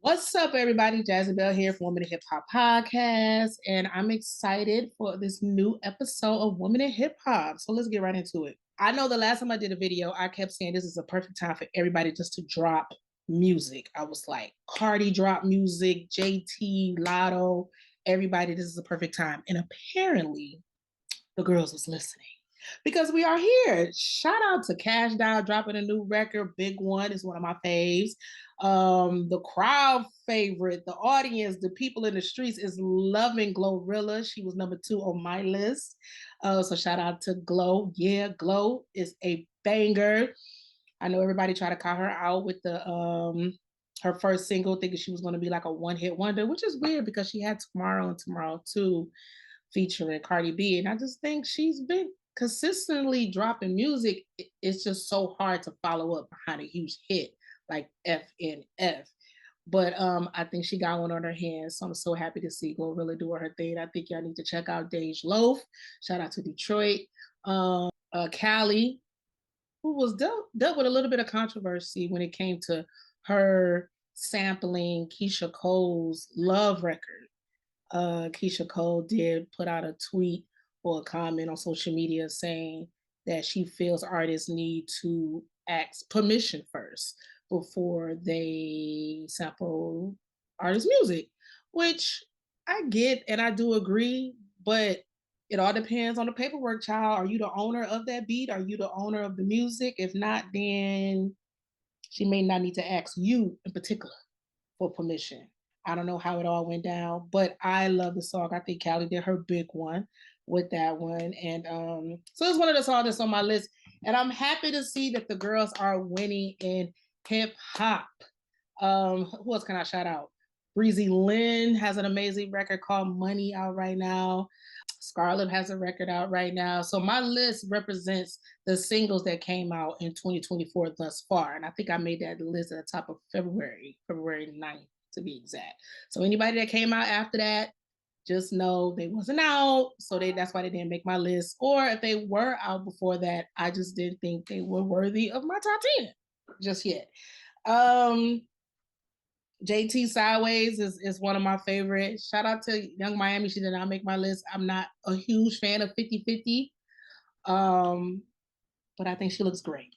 What's up, everybody? Jazzie Belle here from Women in Hip Hop Podcast, and I'm excited for this new episode of Women in Hip Hop. So let's get right into it. I know the last time I did a video, I kept saying this is a perfect time for everybody just to drop music. I was like, Cardi drop music, JT, Latto, everybody, this is a perfect time. And apparently, the girls was listening because we are here. Shout out to Kash Doll dropping a new record. Big One is one of my faves. The crowd favorite, the audience, the people in the streets is loving Glorilla. She was number 2 on my list. So shout out to Glow. Yeah, Glow is a banger. I know everybody tried to call her out with the her first single, thinking she was going to be like a one-hit wonder, which is weird because she had Tomorrow and Tomorrow Too featuring Cardi B. And I just think she's been consistently dropping music. It's just so hard to follow up behind a huge hit like FNF. But I think she got one on her hands. So I'm so happy to see Glorilla doing her thing. I think y'all need to check out Dej Loaf. Shout out to Detroit. Callie, who was dealt with a little bit of controversy when it came to her sampling Keisha Cole's Love record. Keisha Cole did put out a tweet or a comment on social media saying that she feels artists need to ask permission first before they sample artist music, which I get and I do agree, but it all depends on the paperwork, child. Are you the owner of that beat? Are you the owner of the music? If not, then she may not need to ask you in particular for permission. I don't know how it all went down, but I love the song. I think Callie did her big one with that one. And so it's one of the songs that's on my list. And I'm happy to see that the girls are winning in hip hop. Who else can I shout out? Breezy Lynn has an amazing record called Money out right now. Scarlett has a record out right now. So my list represents the singles that came out in 2024 thus far. And I think I made that list at the top of February 9th to be exact. So anybody that came out after that, just know they wasn't out. So that's why they didn't make my list. Or if they were out before that, I just didn't think they were worthy of my top 10 just yet. JT Sideways is one of my favorites. Shout out to Young Miami. She did not make my list. I'm not a huge fan of 50/50. But I think she looks great.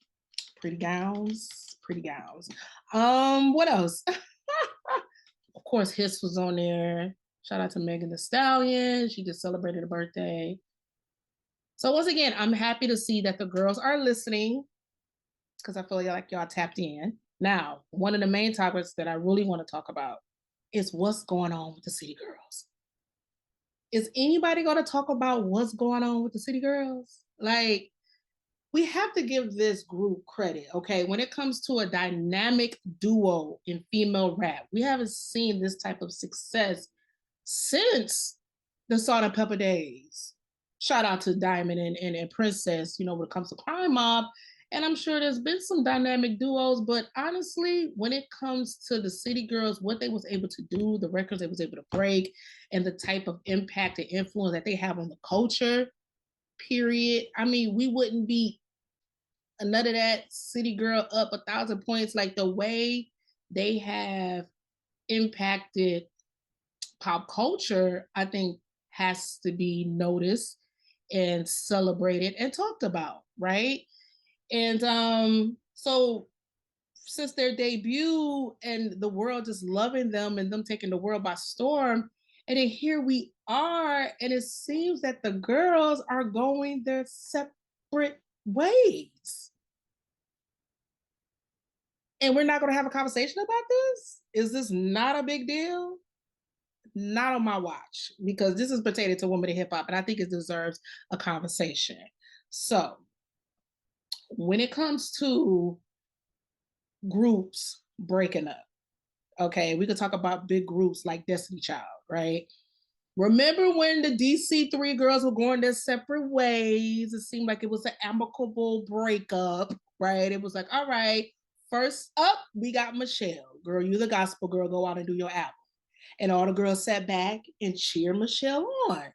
Pretty gowns, pretty gowns. What else? Of course, Hiss was on there. Shout out to Megan the Stallion. She just celebrated a birthday. So once again, I'm happy to see that the girls are listening because I feel like y'all tapped in. Now, one of the main topics that I really want to talk about is what's going on with the City Girls. Is anybody going to talk about what's going on with the City Girls? Like, we have to give this group credit, okay? When it comes to a dynamic duo in female rap, we haven't seen this type of success since the Salt and Pepper days. Shout out to Diamond and Princess, you know, when it comes to Crime Mob. And I'm sure there's been some dynamic duos, but honestly, when it comes to the City Girls, what they was able to do, the records they was able to break, and the type of impact and influence that they have on the culture, period. I mean, we wouldn't be none of that City Girl up 1,000 points. Like the way they have impacted pop culture, I think has to be noticed and celebrated and talked about, right? And so since their debut and the world just loving them and them taking the world by storm, and then here we are, and it seems that the girls are going their separate ways. And we're not going to have a conversation about this? Is this not a big deal? Not on my watch, because this is pertaining to women in hip hop, and I think it deserves a conversation. So, when it comes to groups breaking up, okay, we could talk about big groups like Destiny Child, right? Remember when the DC3 girls were going their separate ways? It seemed like it was an amicable breakup, right? It was like, all right, first up, we got Michelle. Girl, you the gospel girl, go out and do your album. And all the girls sat back and cheered Michelle on,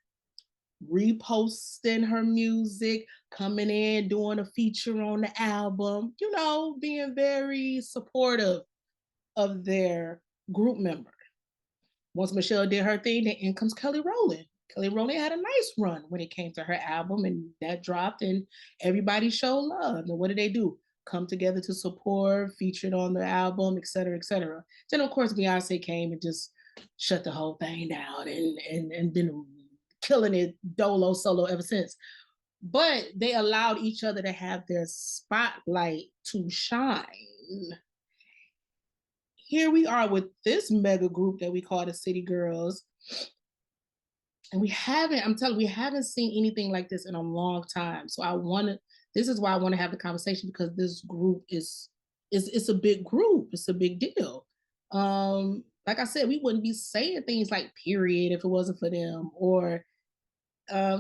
reposting her music, coming in, doing a feature on the album, you know, being very supportive of their group member. Once Michelle did her thing, then in comes Kelly Rowland. Kelly Rowland had a nice run when it came to her album, and that dropped, and everybody showed love. And what did they do? Come together to support, featured on the album, et cetera, et cetera. Then, of course, Beyonce came and just shut the whole thing down and been killing it dolo solo ever since. But they allowed each other to have their spotlight to shine. Here we are with this mega group that we call the City Girls. And we haven't seen anything like this in a long time. So this is why I want to have the conversation, because this group is it's a big group. It's a big deal. Like I said, we wouldn't be saying things like period if it wasn't for them, or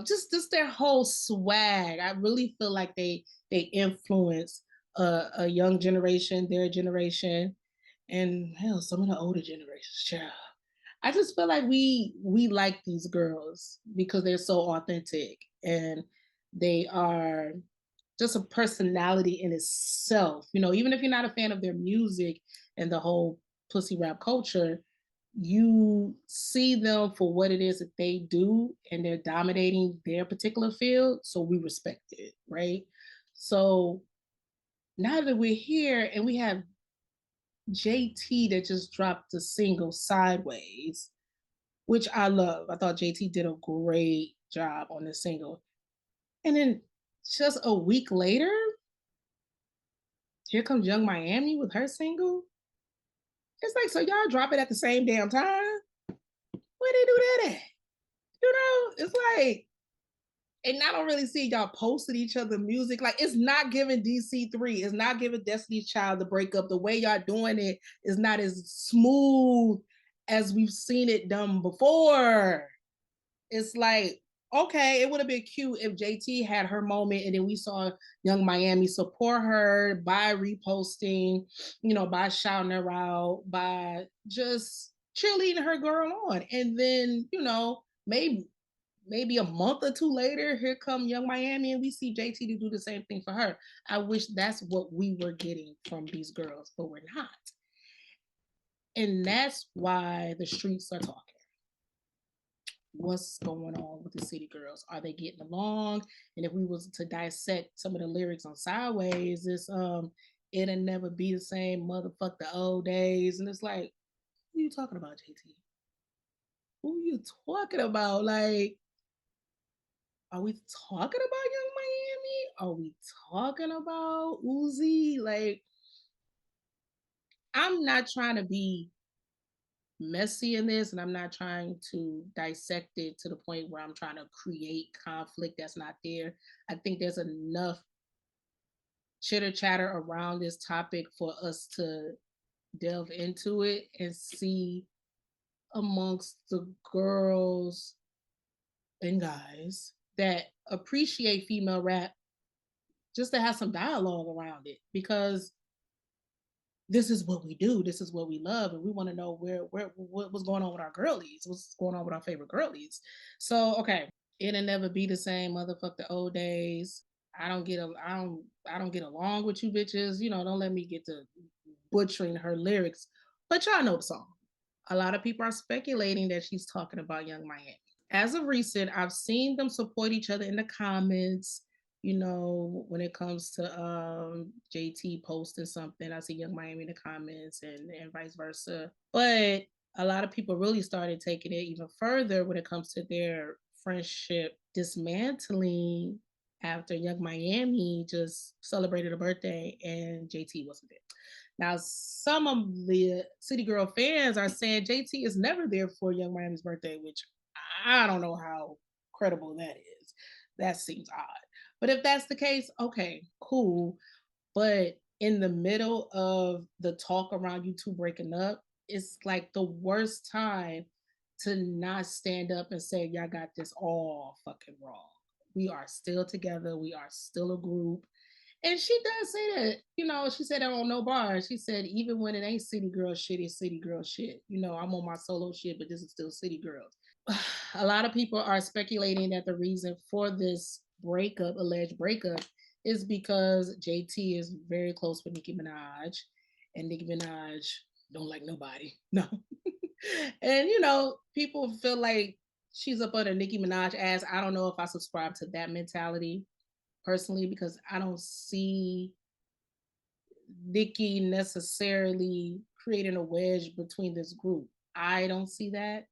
just their whole swag. I really feel like they influence a young generation, their generation, and hell, some of the older generations. Yeah. I just feel like we like these girls because they're so authentic, and they are just a personality in itself. You know, even if you're not a fan of their music and the whole pussy rap culture, you see them for what it is that they do, and they're dominating their particular field. So we respect it, right? So now that we're here and we have JT that just dropped the single Sideways, which I love. I thought JT did a great job on the single. And then just a week later, here comes Young Miami with her single. It's like, so y'all drop it at the same damn time? Where they do that at? You know, it's like, and I don't really see y'all posting each other music. Like, it's not giving DC3. It's not giving Destiny's Child the breakup. The way y'all doing it is not as smooth as we've seen it done before. It's like, okay, it would have been cute if JT had her moment and then we saw Young Miami support her by reposting, you know, by shouting her out, by just cheerleading her girl on. And then, you know, maybe a month or two later, here come Young Miami and we see JT to do the same thing for her. I wish that's what we were getting from these girls, but we're not. And that's why the streets are talking. What's going on with the City Girls? Are they getting along? And if we was to dissect some of the lyrics on Sideways, it'll never be the same, motherfuck the old days. And it's like, who are you talking about, JT? Who are you talking about? Like, are we talking about Young Miami? Are we talking about Uzi? Like, I'm not trying to be messy in this, and I'm not trying to dissect it to the point where I'm trying to create conflict that's not there. I think there's enough chitter chatter around this topic for us to delve into it and see amongst the girls and guys that appreciate female rap, just to have some dialogue around it, because this is what we do, this is what we love, and we want to know what was going on with our girlies, what's going on with our favorite girlies. So okay, it'll never be the same, motherfuck the old days. I don't get along with you bitches. You know, don't let me get to butchering her lyrics, but y'all know the song. A lot of people are speculating that she's talking about Young Miami. As of recent, I've seen them support each other in the comments. You know, when it comes to JT posting something, I see Young Miami in the comments, and vice versa. But a lot of people really started taking it even further when it comes to their friendship dismantling after Young Miami just celebrated a birthday and JT wasn't there. Now, some of the City Girl fans are saying JT is never there for Young Miami's birthday, which I don't know how credible that is. That seems odd. But if that's the case, okay, cool. But in the middle of the talk around you two breaking up, it's like the worst time to not stand up and say, y'all got this all fucking wrong. We are still together. We are still a group. And she does say that, you know, she said that on No Bar. She said, even when it ain't City Girl shit, it's City Girl shit. You know, I'm on my solo shit, but this is still City Girls. A lot of people are speculating that the reason for this breakup, alleged breakup, is because JT is very close with Nicki Minaj, and Nicki Minaj Don't like nobody. No. And people feel like she's up under Nicki Minaj ass. I don't know if I subscribe to that mentality personally because I don't see Nicki necessarily creating a wedge between this group. I don't see that.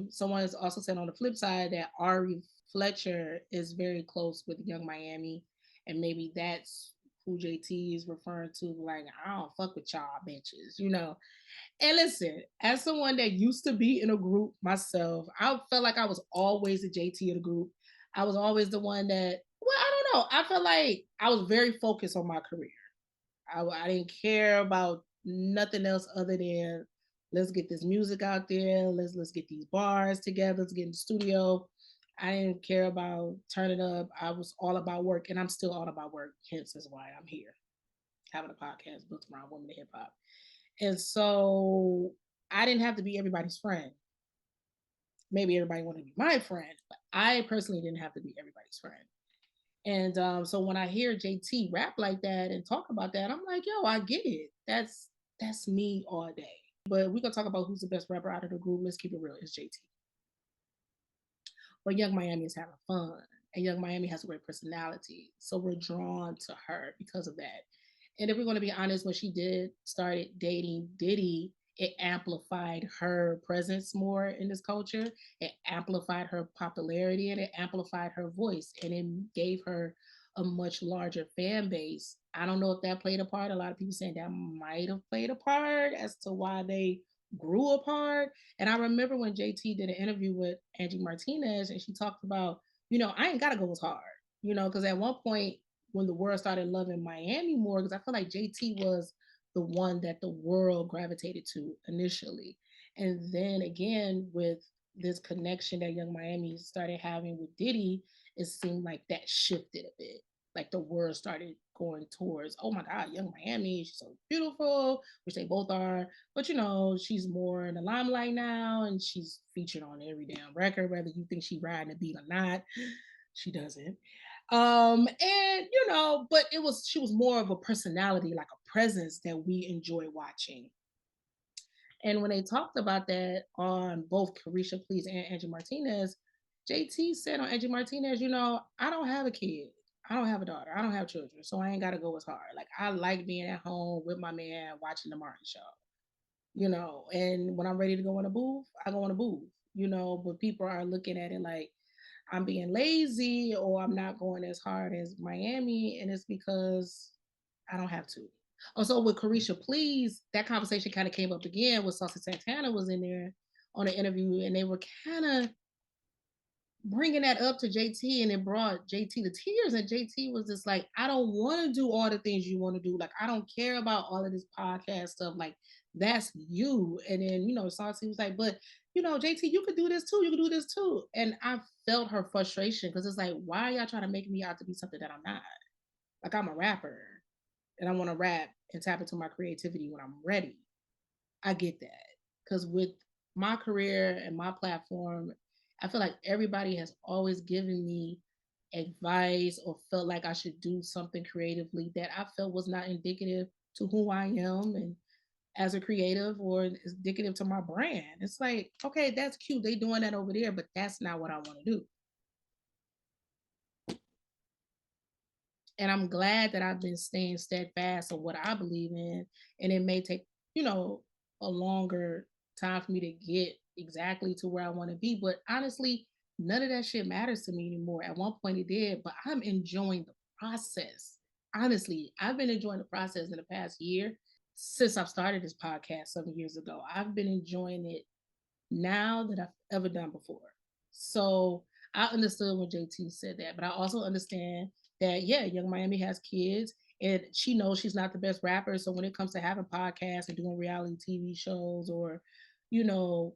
Someone has also said on the flip side that Ari Fletcher is very close with Young Miami, and maybe that's who JT is referring to. Like, I don't fuck with y'all bitches. And listen, as someone that used to be in a group myself, I felt like I was always the JT of the group. I was always the one that, well, I don't know. I felt like I was very focused on my career. I didn't care about nothing else other than let's get this music out there. Let's get these bars together. Let's get in the studio. I didn't care about turning up. I was all about work, and I'm still all about work. Hence is why I'm here having a podcast built around women in hip hop. And so I didn't have to be everybody's friend. Maybe everybody wanted to be my friend, but I personally didn't have to be everybody's friend. And so when I hear JT rap like that and talk about that, I'm like, yo, I get it. That's me all day. But we're gonna talk about who's the best rapper out of the group. Let's keep it real. It's JT. But Young Miami is having fun, and Young Miami has a great personality, so we're drawn to her because of that. And if we're going to be honest, when she did started dating Diddy, it amplified her presence more in this culture. It amplified her popularity and it amplified her voice, and it gave her a much larger fan base. I don't know if that played a part. A lot of people saying that might have played a part as to why they grew apart. And I remember when JT did an interview with Angie Martinez and she talked about, I ain't got to go as hard, because at one point when the world started loving Miami more, because I feel like JT was the one that the world gravitated to initially. And then again, with this connection that Young Miami started having with Diddy, it seemed like that shifted a bit. Like the world started going towards, oh my God, Young Miami, she's so beautiful, which they both are. But she's more in the limelight now, and she's featured on every damn record, whether you think she riding a beat or not. She doesn't. And but she was more of a personality, like a presence that we enjoy watching. And when they talked about that on both Carisha Please and Angie Martinez, JT said on Angie Martinez, I don't have a kid. I don't have a daughter. I don't have children. So I ain't got to go as hard. Like, I like being at home with my man watching the Martin show, and when I'm ready to go in a booth, I go in a booth, but people are looking at it like I'm being lazy or I'm not going as hard as Miami. And it's because I don't have to. Also, with Carisha Please, that conversation kind of came up again with Saucy Santana was in there on an interview, and they were kind of bringing that up to JT, and it brought JT to tears. And JT was just like, I don't want to do all the things you want to do. Like, I don't care about all of this podcast stuff. Like, that's you. And then, Saucy was like, but, JT, you could do this too. You could do this too. And I felt her frustration because it's like, why are y'all trying to make me out to be something that I'm not? Like, I'm a rapper and I want to rap and tap into my creativity when I'm ready. I get that. Because with my career and my platform, I feel like everybody has always given me advice or felt like I should do something creatively that I felt was not indicative to who I am and as a creative or is indicative to my brand. It's like, okay, that's cute. They doing that over there, but that's not what I want to do. And I'm glad that I've been staying steadfast on what I believe in. And it may take, a longer time for me to get exactly to where I want to be. But honestly, none of that shit matters to me anymore. At one point it did, but I'm enjoying the process. Honestly, I've been enjoying the process in the past year since I've started this podcast 7 years ago. I've been enjoying it now that I've ever done before. So I understood when JT said that, but I also understand that, yeah, Young Miami has kids and she knows she's not the best rapper. So when it comes to having podcasts and doing reality TV shows or, you know,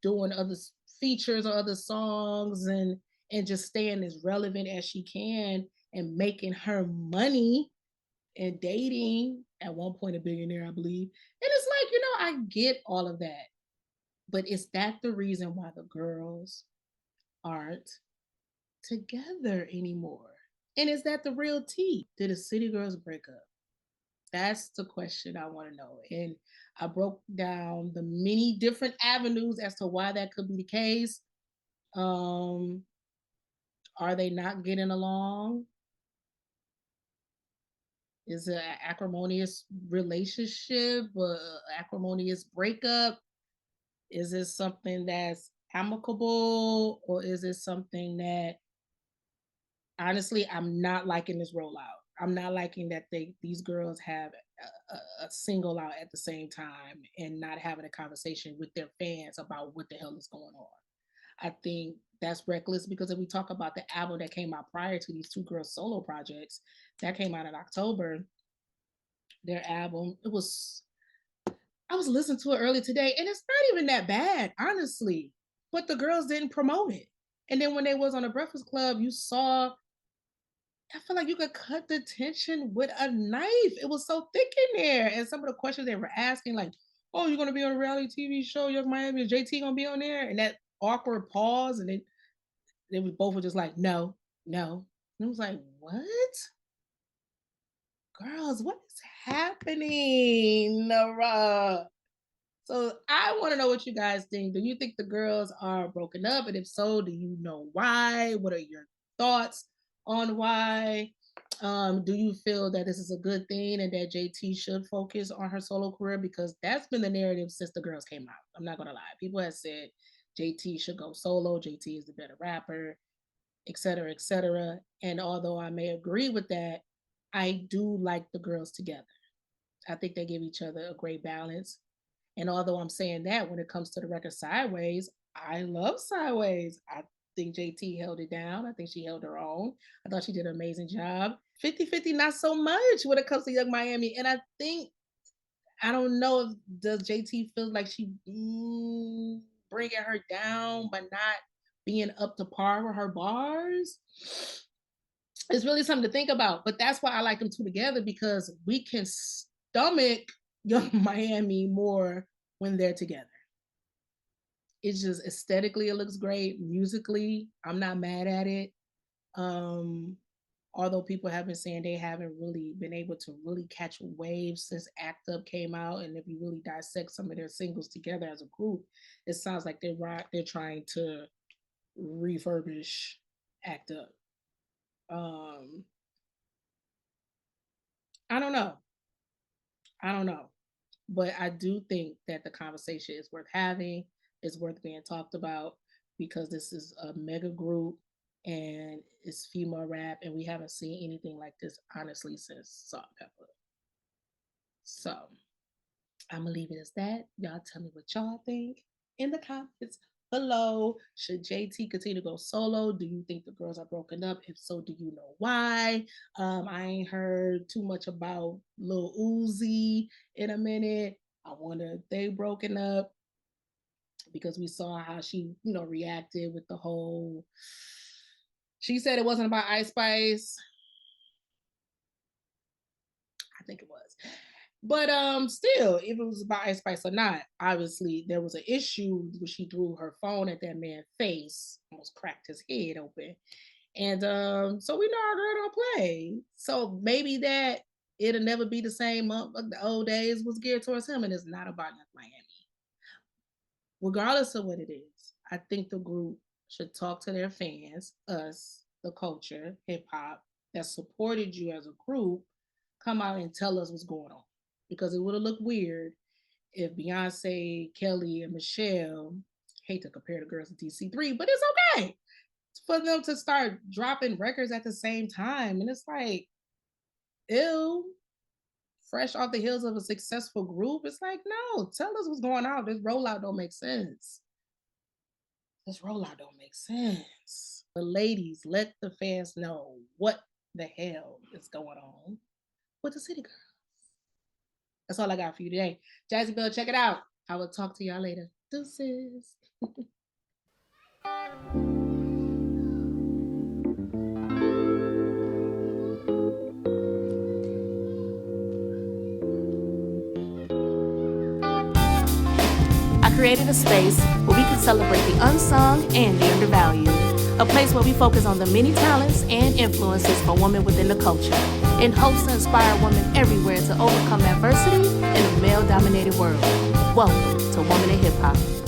doing other features or other songs and just staying as relevant as she can and making her money and dating at one point a billionaire, I believe. And it's like, I get all of that. But is that the reason why the girls aren't together anymore? And is that the real tea? Did the City Girls break up? That's the question I want to know. And I broke down the many different avenues as to why that could be the case. Um, are they not getting along? Is it an acrimonious relationship, acrimonious breakup? Is it something that's amicable, or is it something that honestly I'm not liking this rollout? I'm not liking that these girls have a single out at the same time and not having a conversation with their fans about what the hell is going on. I think that's reckless because if we talk about the album that came out prior to these two girls' solo projects, that came out in October. Their album, I was listening to it early today, and it's not even that bad, honestly. But the girls didn't promote it. And then when they was on the Breakfast Club, you saw, I feel like you could cut the tension with a knife. It was so thick in there. And some of the questions they were asking, like, oh, you're gonna be on a reality TV show, Young Miami, is JT gonna be on there? And that awkward pause, and then they was both were just like, no, no. And it was like, what? Girls, what is happening? Nara? So I want to know what you guys think. Do you think the girls are broken up? And if so, do you know why? What are your thoughts on why? Do you feel that this is a good thing and that JT should focus on her solo career? Because that's been the narrative since the girls came out. I'm not gonna lie. People have said JT should go solo, JT is the better rapper, etc., etc. And although I may agree with that, I do like the girls together. I think they give each other a great balance. And although I'm saying that when it comes to the record Sideways, I love Sideways. I think JT held it down. I think she held her own. I thought she did an amazing job. 50-50, not so much when it comes to Young Miami. And I think, I don't know if does JT feel like she bringing her down by not being up to par with her bars. It's really something to think about. But that's why I like them two together, because we can stomach Young Miami more when they're together. It's just aesthetically, it looks great. Musically, I'm not mad at it. Although people have been saying they haven't really been able to really catch waves since Act Up came out, and if you really dissect some of their singles together as a group, it sounds like they're trying to refurbish Act Up. I don't know. I don't know. But I do think that the conversation is worth having, is worth being talked about, because this is a mega group and it's female rap, and we haven't seen anything like this, honestly, since Salt-N-Pepa. So I'm gonna leave it as that. Y'all tell me what y'all think in the comments below. Should JT continue to go solo? Do you think the girls are broken up? If so, do you know why? I ain't heard too much about Lil Uzi in a minute. I wonder if they broken up, because we saw how she, reacted with the whole. She said it wasn't about Ice Spice. I think it was. But still, if it was about Ice Spice or not, obviously there was an issue when she threw her phone at that man's face, almost cracked his head open. And so we know our girl don't play. So maybe that it'll never be the same. The old days was geared towards him, and it's not about Miami. Regardless of what it is, I think the group should talk to their fans, us, the culture, hip hop, that supported you as a group, come out and tell us what's going on. Because it would have looked weird if Beyonce, Kelly, and Michelle, hate to compare the girls to DC3, but it's okay for them to start dropping records at the same time. And it's like, ew, fresh off the heels of a successful group. It's like, no, tell us what's going on. This rollout don't make sense. This rollout don't make sense. The ladies, let the fans know what the hell is going on with the city girls. That's all I got for you today. Jazzie Belle, check it out. I will talk to y'all later. Deuces. I created a space where we can celebrate the unsung and the undervalued. a place where we focus on the many talents and influences for women within the culture, in hopes to inspire women everywhere to overcome adversity in a male-dominated world. Welcome to Women in Hip Hop.